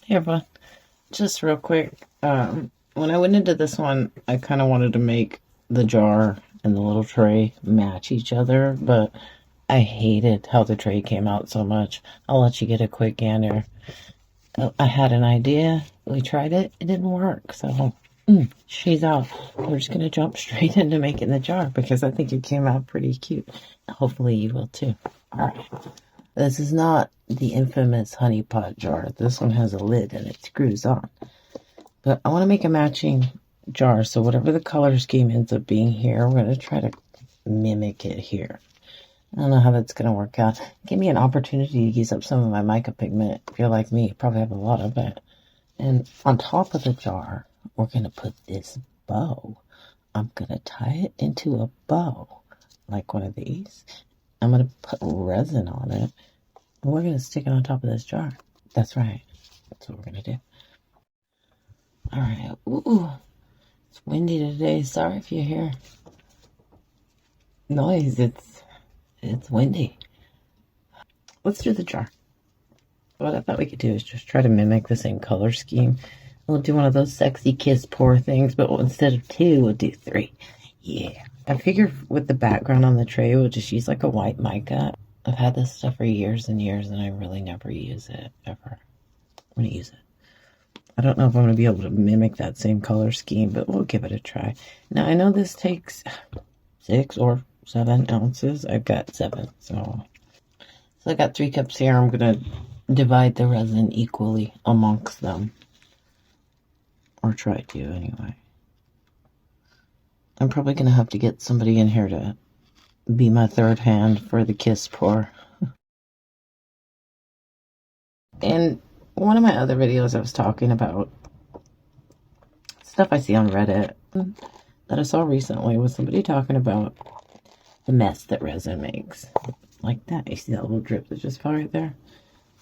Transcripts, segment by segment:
Hey everyone, just real quick. When I went into this one, I kind of wanted to make the jar and the little tray match each other, but I hated how the tray came out so much. I'll let you get a quick gander. I had an idea. We tried it. It didn't work. So she's out. We're just going to jump straight into making the jar because I think it came out pretty cute. Hopefully you will too. All right. This is not the infamous honey pot jar. This one has a lid and it screws on. But I want to make a matching jar. So whatever the color scheme ends up being here, we're going to try to mimic it here. I don't know how that's going to work out. Give me an opportunity to use up some of my mica pigment. If you're like me, you probably have a lot of it. And on top of the jar, we're going to put this bow. I'm going to tie it into a bow, like one of these. I'm going to put resin on it. And we're going to stick it on top of this jar. That's right. That's what we're going to do. All right. Ooh, it's windy today. Sorry if you hear noise. It's windy. Let's do the jar. What I thought we could do is just try to mimic the same color scheme. We'll do one of those sexy kiss pour things, but instead of 2, we'll do 3. Yeah. I figured with the background on the tray, we'll just use like a white mica. I've had this stuff for years and years, and I really never use it, ever. I'm going to use it. I don't know if I'm going to be able to mimic that same color scheme, but we'll give it a try. Now, I know this takes 6 or 7 ounces. I've got 7, so I got 3 cups here. I'm going to divide the resin equally amongst them. Or try to, anyway. I'm probably going to have to get somebody in here to be my third hand for the kiss pour. In one of my other videos, I was talking about stuff I see on Reddit that I saw recently was somebody talking about the mess that resin makes. Like that. You see that little drip that just fell right there?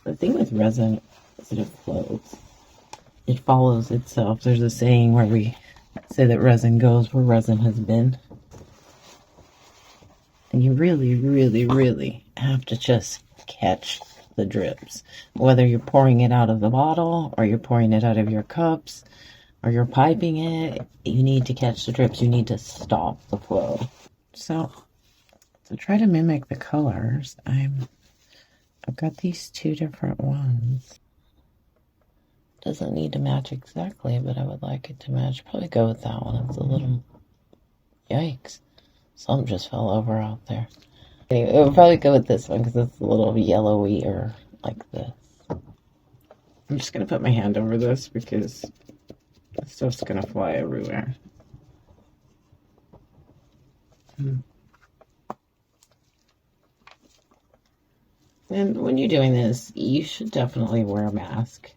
The thing with resin is that it floats. It follows itself. There's a saying where we say that resin goes where resin has been. And you really, really, really have to just catch the drips. Whether you're pouring it out of the bottle, or you're pouring it out of your cups, or you're piping it, you need to catch the drips. You need to stop the flow. So to try to mimic the colors, I've got these 2 different ones. Doesn't need to match exactly, but I would like it to match. Probably go with that one. It's a little... Yikes. Something just fell over out there. Anyway, it would probably go with this one because it's a little yellowy or like this. I'm just going to put my hand over this because the stuff's going to fly everywhere. And when you're doing this, you should definitely wear a mask.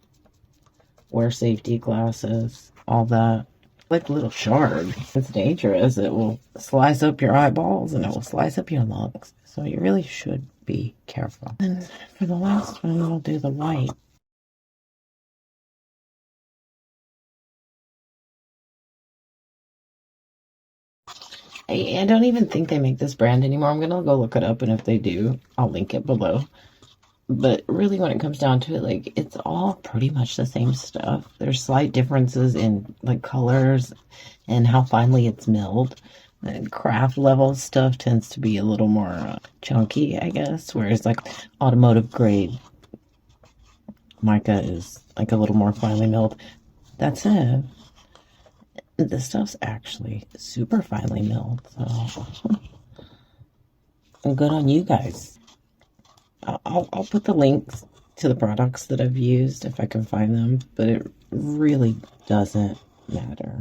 Wear safety glasses, all that. Like a little shard. It's dangerous. It will slice up your eyeballs and it will slice up your lungs. So you really should be careful. And for the last one, we'll do the white. I don't even think they make this brand anymore. I'm going to go look it up, and if they do, I'll link it below. But really, when it comes down to it, like, it's all pretty much the same stuff. There's slight differences in, like, colors and how finely it's milled. And craft level stuff tends to be a little more chunky, I guess. Whereas, like, automotive grade mica is, like, a little more finely milled. That said, this stuff's actually super finely milled. So, good on you guys. I'll put the links to the products that I've used if I can find them, but it really doesn't matter.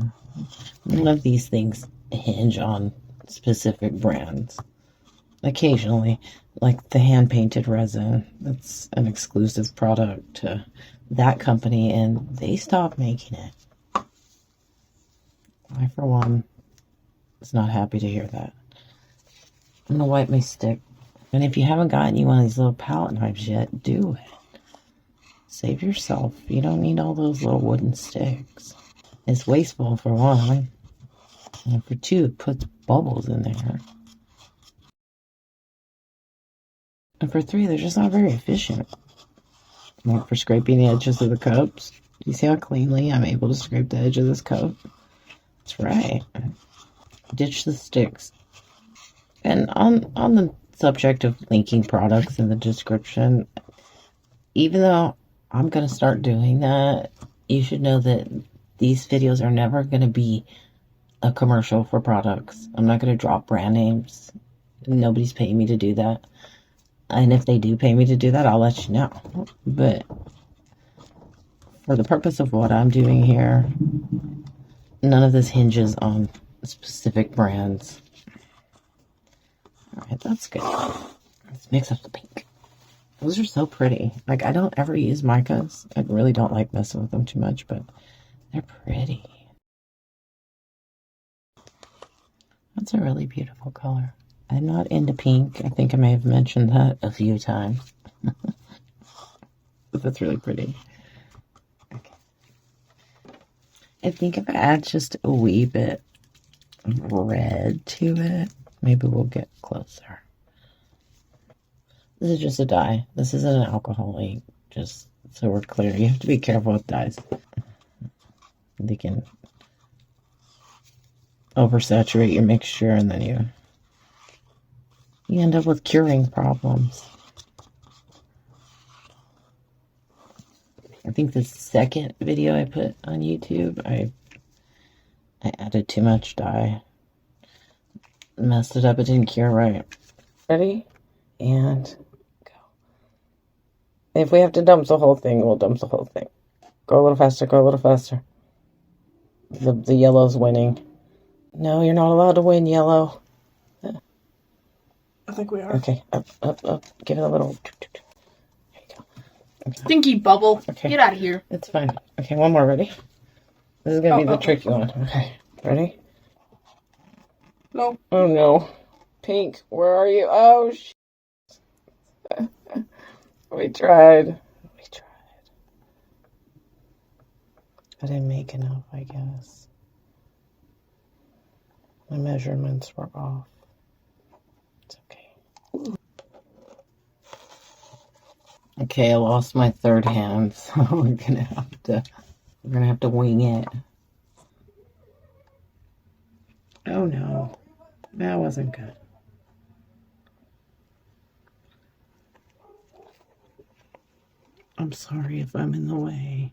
None of these things hinge on specific brands. Occasionally, like the hand-painted resin, that's an exclusive product to that company, and they stopped making it. I, for one, was not happy to hear that. I'm going to wipe my stick. And if you haven't gotten you one of these little palette knives yet, do it. Save yourself. You don't need all those little wooden sticks. It's wasteful for one. And for 2, it puts bubbles in there. And for 3, they're just not very efficient. like for scraping the edges of the cups. Do you see how cleanly I'm able to scrape the edge of this cup? That's right. Ditch the sticks. And on the subject of linking products in the description, even though I'm going to start doing that, you should know that these videos are never going to be a commercial for products. I'm not going to drop brand names. Nobody's paying me to do that. And if they do pay me to do that, I'll let you know. But for the purpose of what I'm doing here, none of this hinges on specific brands. Alright, that's good. Let's mix up the pink. Those are so pretty. Like, I don't ever use Micas. I really don't like messing with them too much, but they're pretty. That's a really beautiful color. I'm not into pink. I think I may have mentioned that a few times. But that's really pretty. Okay. I think if I add just a wee bit of red to it, maybe we'll get closer. This is just a dye. This isn't an alcohol ink, just so we're clear. You have to be careful with dyes. They can oversaturate your mixture, and then you end up with curing problems. I think the second video I put on YouTube, I added too much dye. Messed it up. It didn't cure right. Ready? And go. If we have to dump the whole thing, we'll dump the whole thing. Go a little faster. Go a little faster. The yellow's winning. No, you're not allowed to win, yellow. I think we are. Okay, up. Give it a little. There you go. Okay. Stinky bubble. Okay. Get out of here. It's fine. Okay, one more. Ready? This is going to be the tricky one. Okay, ready? No. Oh, no. Pink, where are you? Oh, We tried. I didn't make enough, I guess. My measurements were off. It's okay. Okay, I lost my third hand, so we're gonna have to wing it. Oh no, that wasn't good. I'm sorry if I'm in the way.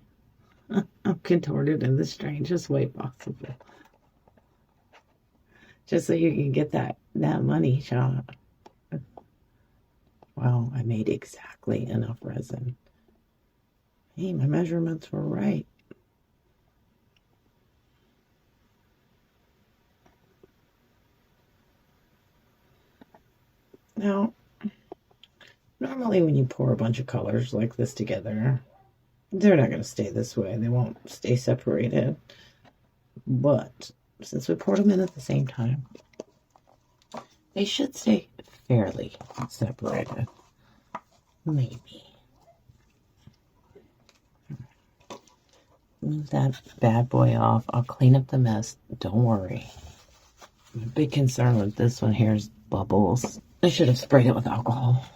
I'm contorted in the strangest way possible. Just so you can get that money shot. Wow, I made exactly enough resin. Hey, my measurements were right. Now, normally when you pour a bunch of colors like this together, they're not going to stay this way. They won't stay separated. But since we poured them in at the same time, they should stay fairly separated. Maybe. Move that bad boy off. I'll clean up the mess. Don't worry. My big concern with this one here is bubbles. I should have sprayed it with alcohol.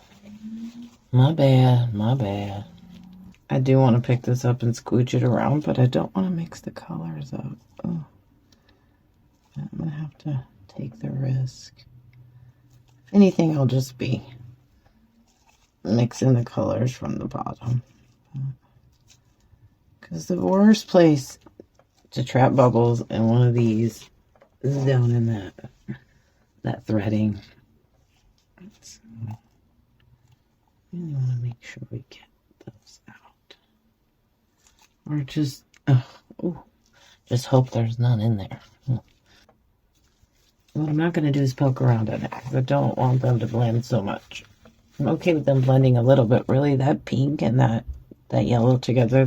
My bad. I do want to pick this up and squooge it around, but I don't want to mix the colors up. Oh. I'm going to have to take the risk. If anything, I'll just be mixing the colors from the bottom. Because the worst place to trap bubbles in one of these is down in that threading. So, really want to make sure we get those out. Or just, just hope there's none in there. What I'm not going to do is poke around in it, because I don't want them to blend so much. I'm okay with them blending a little bit. Really, that pink and that yellow together,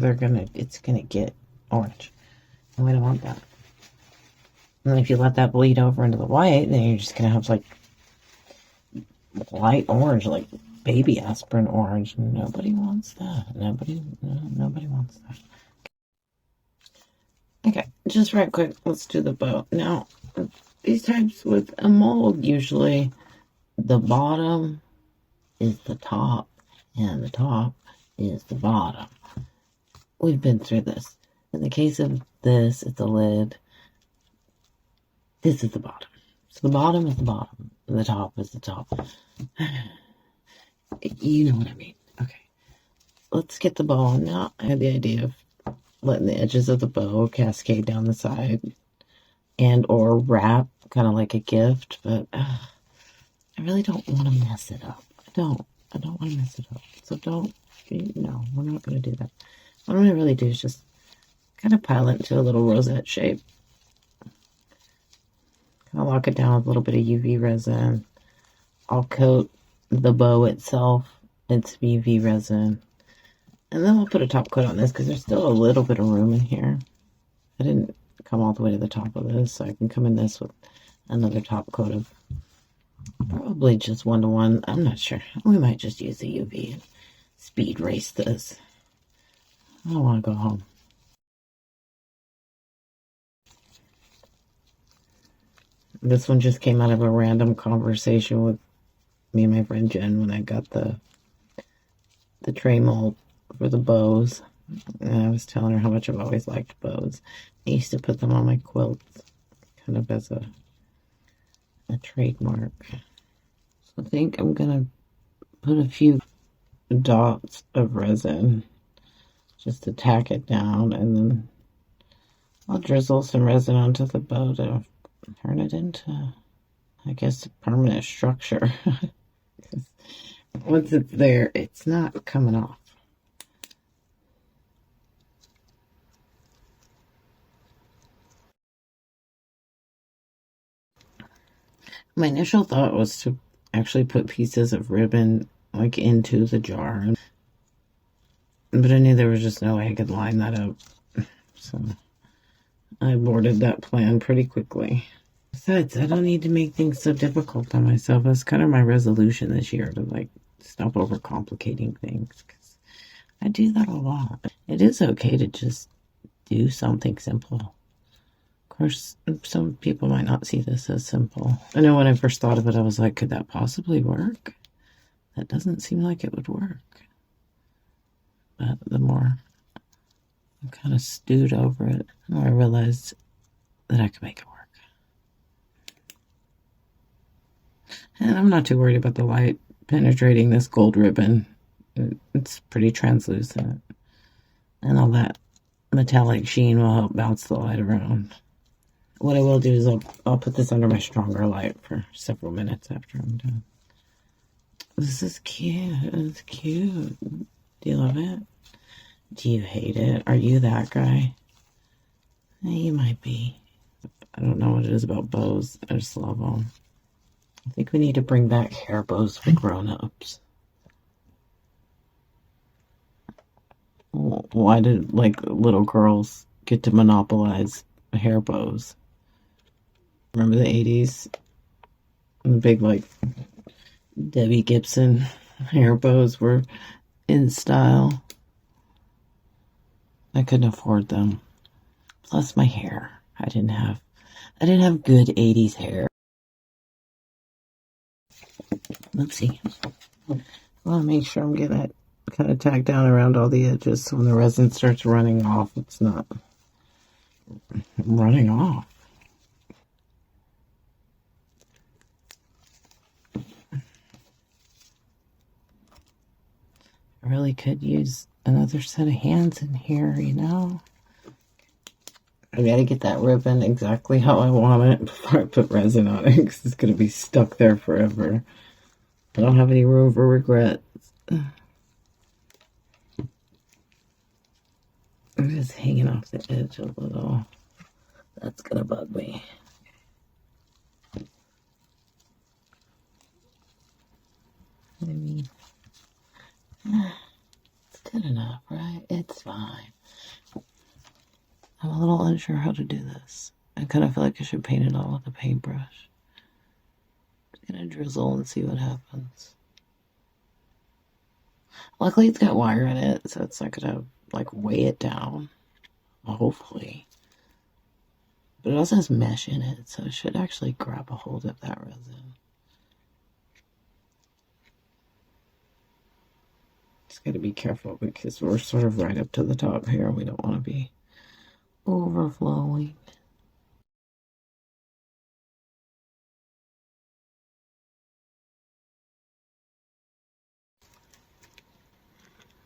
it's gonna get orange. And we don't want that. And if you let that bleed over into the white, then you're just gonna have like light orange, like baby aspirin orange. Nobody wants that. Nobody wants that. Okay, just right quick, let's do the bow. Now, these types with a mold, usually the bottom is the top, and the top is the bottom. We've been through this. In the case of this, it's the lid. This is the bottom. So the bottom is the bottom, and the top is the top. You know what I mean. Okay. Let's get the bow on now. I had the idea of letting the edges of the bow cascade down the side and or wrap, kind of like a gift, but I really don't want to mess it up. I don't want to mess it up. So no, we're not going to do that. What I'm going to really do is just kind of pile it into a little rosette shape. Kind of lock it down with a little bit of UV resin. I'll coat the bow itself in some UV resin. And then we'll put a top coat on this because there's still a little bit of room in here. I didn't come all the way to the top of this, so I can come in this with another top coat of probably just 1-to-1. I'm not sure. We might just use the UV and speed race this. I don't want to go home. This one just came out of a random conversation with me and my friend Jen when I got the tray mold for the bows. And I was telling her how much I've always liked bows. I used to put them on my quilts kind of as a trademark. So I think I'm going to put a few dots of resin just to tack it down, and then I'll drizzle some resin onto the bow to turn it into, I guess, a permanent structure. Once it's there, it's not coming off. My initial thought was to actually put pieces of ribbon like into the jar, but I knew there was just no way I could line that up, so I aborted that plan pretty quickly. Besides, I don't need to make things so difficult on myself. That's kind of my resolution this year, to like stop overcomplicating things, because I do that a lot. It is okay to just do something simple. Of course, some people might not see this as simple. I know when I first thought of it, I was like, could that possibly work? That doesn't seem like it would work. But the more I kind of stewed over it, the more I realized that I could make it work. And I'm not too worried about the light penetrating this gold ribbon. It's pretty translucent. And all that metallic sheen will help bounce the light around. What I will do is I'll put this under my stronger light for several minutes after I'm done. This is cute. It's cute. Do you love it? Do you hate it? Are you that guy? You might be. I don't know what it is about bows. I just love them. I think we need to bring back hair bows for grown-ups. Why did, like, little girls get to monopolize hair bows? Remember the 80s? And the big, like, Debbie Gibson hair bows were in style. I couldn't afford them. Plus my hair. I didn't have good 80s hair. Let's see. I want to make sure I'm getting it kind of tacked down around all the edges, so when the resin starts running off, it's not running off. I really could use another set of hands in here, you know? I gotta get that ribbon exactly how I want it before I put resin on it, because it's gonna be stuck there forever. I don't have any room for regrets. I'm just hanging off the edge a little. That's gonna bug me. I mean, it's good enough, right? It's fine. I'm a little unsure how to do this. I kind of feel like I should paint it all with a paintbrush. I'm gonna drizzle and see what happens. Luckily, it's got wire in it, so it's not gonna like weigh it down. Hopefully. But it also has mesh in it, so it should actually grab a hold of that resin. Just got to be careful because we're sort of right up to the top here. We don't want to be overflowing.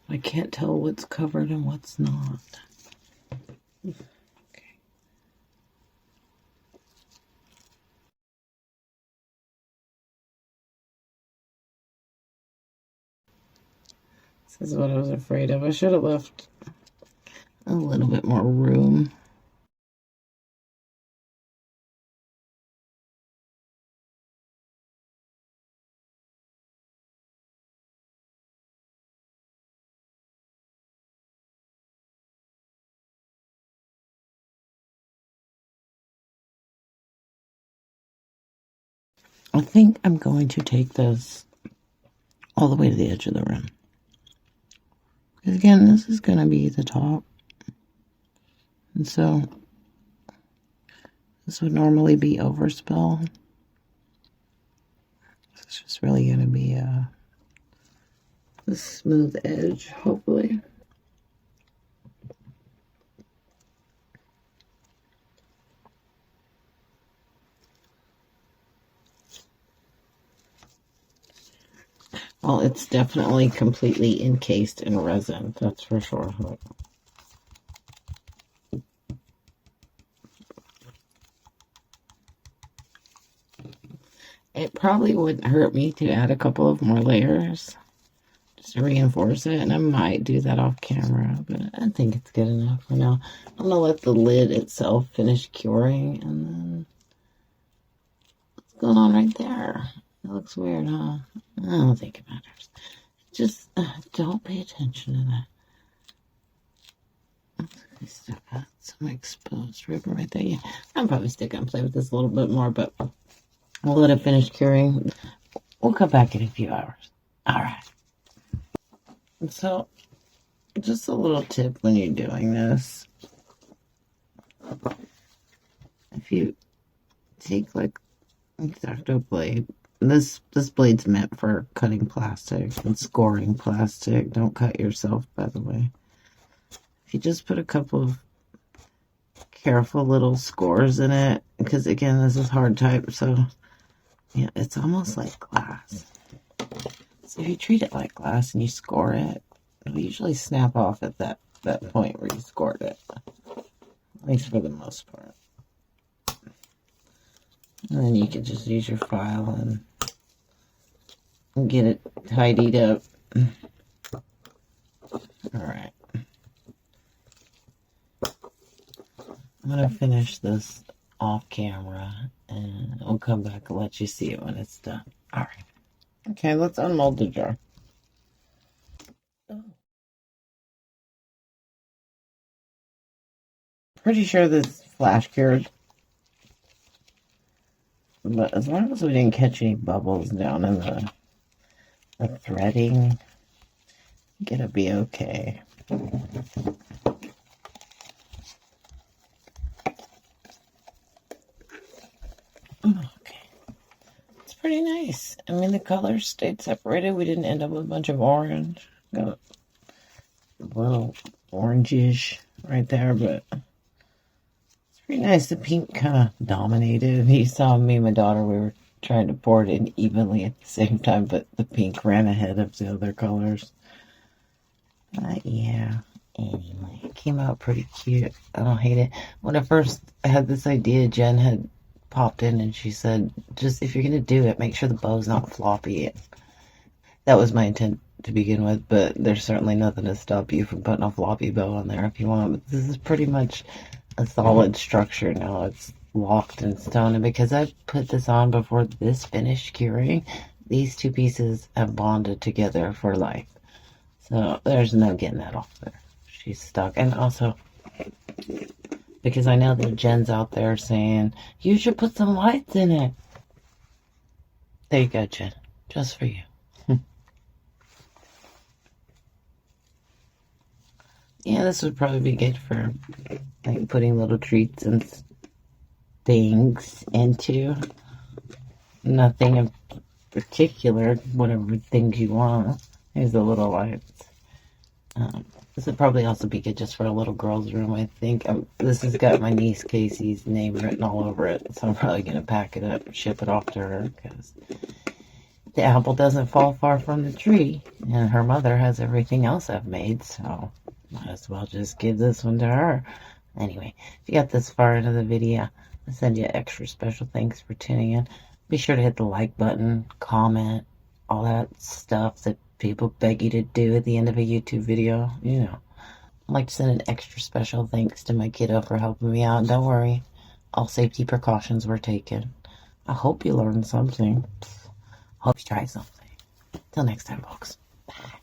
I can't tell what's covered and what's not. Okay. This is what I was afraid of. I should have left a little bit more room. I think I'm going to take this all the way to the edge of the rim. Because again, this is going to be the top. And so this would normally be overspill. It's just really going to be a smooth edge, hopefully. Well, it's definitely completely encased in resin, that's for sure. It probably wouldn't hurt me to add a couple of more layers just to reinforce it, and I might do that off camera, but I think it's good enough for now. I'm going to let the lid itself finish curing, and then what's going on right there? It looks weird, huh? I don't think it matters. Just don't pay attention to that. I still got some exposed ribbon right there. Yeah, I'm probably still going to play with this a little bit more, but I'll let it finish curing. We'll come back in a few hours. All right. So, just a little tip when you're doing this. If you take like an X-Acto blade, this blade's meant for cutting plastic and scoring plastic. Don't cut yourself, by the way. If you just put a couple of careful little scores in it, because again, this is hard type, so yeah, it's almost like glass. So if you treat it like glass and you score it, it'll usually snap off at that point where you scored it. At least for the most part. And then you can just use your file and get it tidied up. Alright. I'm going to finish this off camera and we'll come back and let you see it when it's done. Alright. Okay, let's unmold the jar. Pretty sure this flash cured. But as long as we didn't catch any bubbles down in the threading, it'll be okay. Okay. It's pretty nice. I mean, the colors stayed separated. We didn't end up with a bunch of orange. Got a little orangish right there, but it's pretty nice. The pink kind of dominated. You saw me and my daughter, we were trying to pour it in evenly at the same time, but the pink ran ahead of the other colors. Yeah, anyway, it came out pretty cute. I don't hate it. When I first had this idea, Jen had popped in and she said, just if you're going to do it, make sure the bow's not floppy. That was my intent to begin with, but there's certainly nothing to stop you from putting a floppy bow on there if you want. But this is pretty much a solid structure now. It's locked in stone, and because I put this on before this finished curing, these two pieces have bonded together for life. So there's no getting that off there. She's stuck. And also, because I know that Jen's out there saying, you should put some lights in it. There you go, Jen. Just for you. Yeah, this would probably be good for like putting little treats and things into. Nothing in particular, whatever things you want. Here's the little lights. This would probably also be good just for a little girl's room, I think. This has got my niece Casey's name written all over it, so I'm probably going to pack it up and ship it off to her because the apple doesn't fall far from the tree, and her mother has everything else I've made, so might as well just give this one to her. Anyway, if you got this far into the video, I send you extra special thanks for tuning in. Be sure to hit the like button, comment, all that stuff that people beg you to do at the end of a YouTube video. You know, I'd like to send an extra special thanks to my kiddo for helping me out. Don't worry, all safety precautions were taken. I hope you learned something. Hope you tried something. Till next time, folks. Bye.